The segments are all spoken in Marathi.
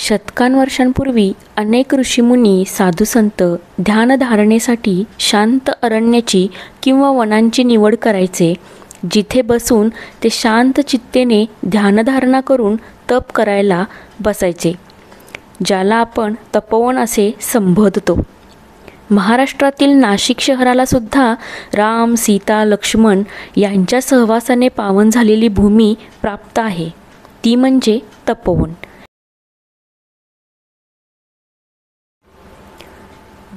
शतकांवर्षांपूर्वी अनेक ऋषीमुनी साधुसंत ध्यानधारणेसाठी शांत अरण्याची किंवा वनांची निवड करायचे, जिथे बसून ते शांत चित्तेने ध्यानधारणा करून तप करायला बसायचे, ज्याला आपण तपोवन असे संबोधतो. महाराष्ट्रातील नाशिक शहराला सुद्धा राम, सीता, लक्ष्मण यांच्या सहवासाने पावन झालेली भूमी प्राप्त आहे, ती म्हणजे तपोवन.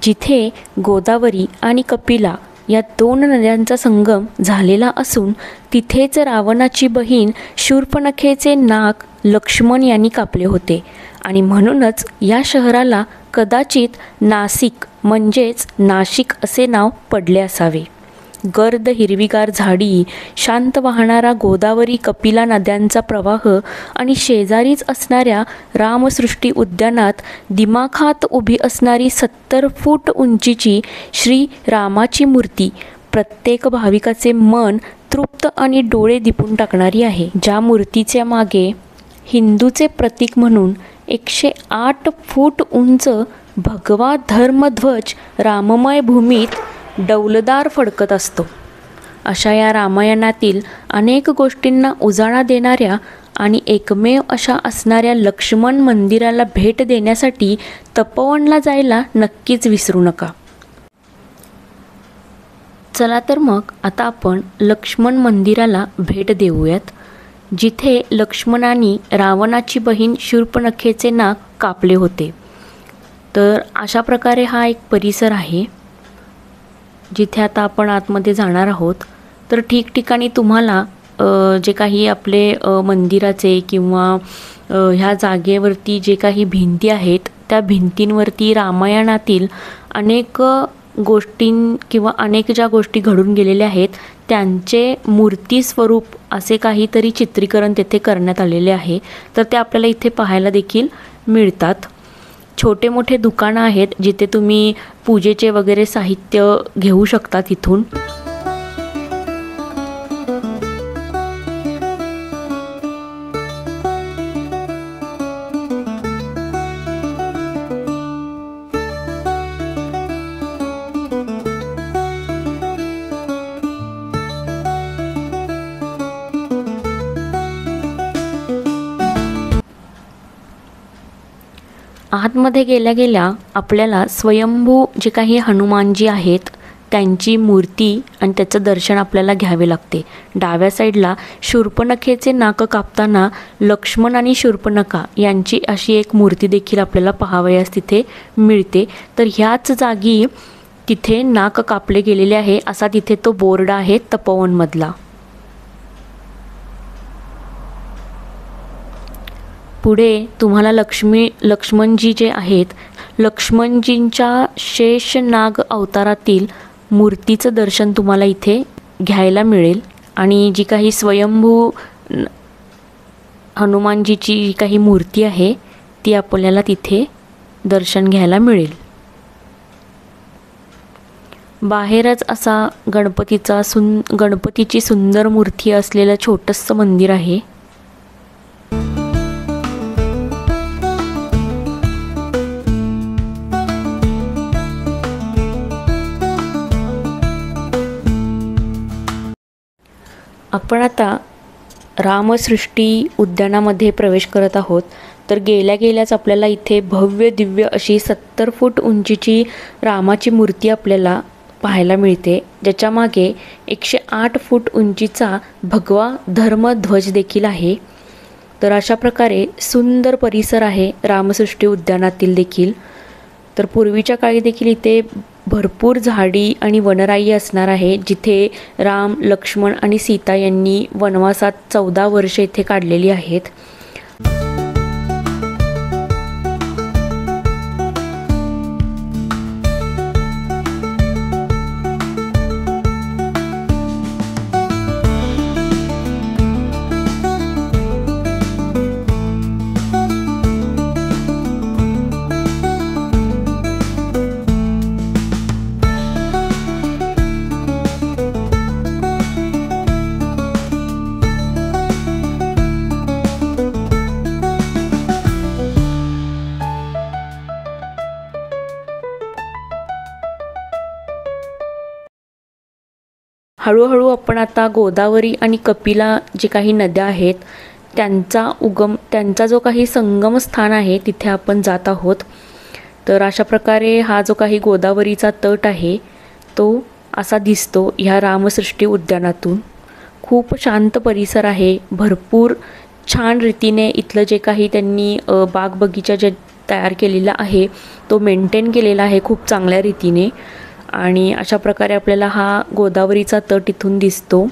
जिथे गोदावरी आणि कपिला या 2 नद्यांचा संगम झालेला असून तिथेच रावणाची बहीण शूर्पणखेचे नाक लक्ष्मण यांनी कापले होते आणि म्हणूनच या शहराला कदाचित नासिक म्हणजेच नाशिक असे नाव पडले असावे. गर्द हिरवीगार झाडी, शांत वाहणारा गोदावरी कपिला नद्यांचा प्रवाह आणि शेजारीच असणाऱ्या रामसृष्टी उद्यानात दिमाखात उभी असणारी 70 फूट उंचीची श्री रामाची मूर्ती प्रत्येक भाविकाचे मन तृप्त आणि डोळे दिपून टाकणारी आहे. ज्या मूर्तीच्या मागे हिंदूचे प्रतीक म्हणून 108 फूट उंच भगवा धर्मध्वज राममय भूमीत डौलदार फडकत असतो. अशा या रामायणातील अनेक गोष्टींना उजाळा देणाऱ्या आणि एकमेव अशा असणाऱ्या लक्ष्मण मंदिराला भेट देण्यासाठी तपोवनला जायला नक्कीच विसरू नका. चला तर मग आता आपण लक्ष्मण मंदिराला भेट देऊयात, जिथे लक्ष्मणाने रावणाची बहीण शूर्पणखेचे नाक कापले होते. तर अशा प्रकारे हा एक परिसर आहे, जिथे आता आपण आतमध्ये जाणार आहोत. तर ठिकठिकाणी तुम्हाला जे काही आपले मंदिराचे किंवा ह्या जागेवरती जे काही भिंती आहेत, त्या भिंतींवरती रामायणातील अनेक गोष्टीं किंवा अनेक ज्या गोष्टी घडून गेलेल्या आहेत त्यांचे मूर्ती स्वरूप असे काहीतरी चित्रीकरण तेथे करण्यात आलेले आहे. तर ते आपल्याला इथे पाहायला देखील मिळतात. छोटे मोठे दुकानं आहेत, जिथे तुम्ही पूजेचे वगैरे साहित्य घेऊ शकता तिथून. आतमध्ये गेल्या गेल्या आपल्याला स्वयंभू जे काही हनुमानजी आहेत त्यांची मूर्ती आणि त्याचं दर्शन आपल्याला घ्यावे लागते. डाव्या साईडला शूर्पणखेचे नाक कापताना लक्ष्मण आणि शूर्पणखा यांची अशी एक मूर्ती देखील आपल्याला पाहावयास तिथे मिळते. तर ह्याच जागी तिथे नाक कापले गेलेले आहे असा तिथे तो बोर्ड आहे तपोवनमधला. पुढे तुम्हाला लक्ष्मणजी जे आहेत, लक्ष्मणजींच्या शेषनाग अवतारातील मूर्तीचं दर्शन तुम्हाला इथे घ्यायला मिळेल. आणि जी काही स्वयंभू हनुमानजीची जी काही मूर्ती आहे ती आपल्याला तिथे दर्शन घ्यायला मिळेल. बाहेरच असा गणपतीची सुंदर मूर्ती असलेलं छोटंसं मंदिर आहे. आपण आता रामसृष्टी उद्यानामध्ये प्रवेश करत आहोत. तर गेल्या गेल्याच आपल्याला इथे भव्य दिव्य अशी 70 फूट उंचीची रामाची मूर्ती आपल्याला पाहायला मिळते, ज्याच्या मागे 108 फूट उंचीचा भगवा धर्मध्वज देखील आहे. तर अशा प्रकारे सुंदर परिसर आहे रामसृष्टी उद्यानातील देखील. तर पूर्वीच्या काळी देखील इथे भरपूर झाडी आणि वनराई असणार आहे, जिथे राम, लक्ष्मण आणि सीता यांनी वनवासात 14 वर्षे इथे काढलेली आहेत. हळूहळू आपण आता गोदावरी आणि कपिला जे काही नद्या आहेत त्यांचा जो काही संगम स्थान आहे तिथे आपण जात आहोत. तर अशा प्रकारे हा जो काही गोदावरीचा तट आहे तो असा दिसतो ह्या रामसृष्टी उद्यानातून. खूप शांत परिसर आहे. भरपूर छान रीतीने इथलं जे काही त्यांनी बाग बगीचा जे तयार केलेला आहे तो मेंटेन केलेला आहे खूप चांगल्या रीतीने. आणि अशा प्रकारे आपल्याला हा गोदावरीचा तट इथून दिसतो.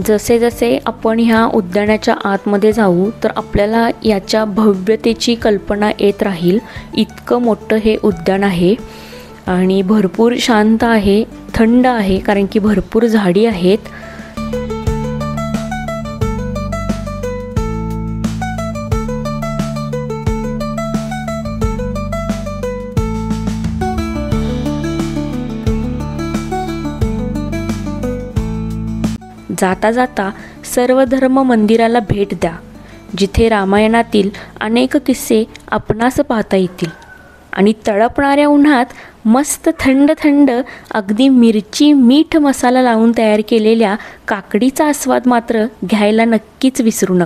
जसे जसे आपण ह्या उद्यानाच्या आतमध्ये जाऊ तर आपल्याला याच्या भव्यतेची कल्पना येत राहील. इतकं मोठं हे उद्यान आहे आणि भरपूर शांत आहे, थंड आहे, कारण की भरपूर झाडी आहेत. जाता जाता सर्वधर्म मंदिराला भेट द्या, जिथे रामायणातील अनेक किस्से आपणास पाहता येतील. आणि तळपणाऱ्या उन्हात मस्त थंड थंड अगदी मिरची मीठ मसाला लावून तयार केलेल्या काकडीचा आस्वाद मात्र घ्यायला नक्कीच विसरू नका.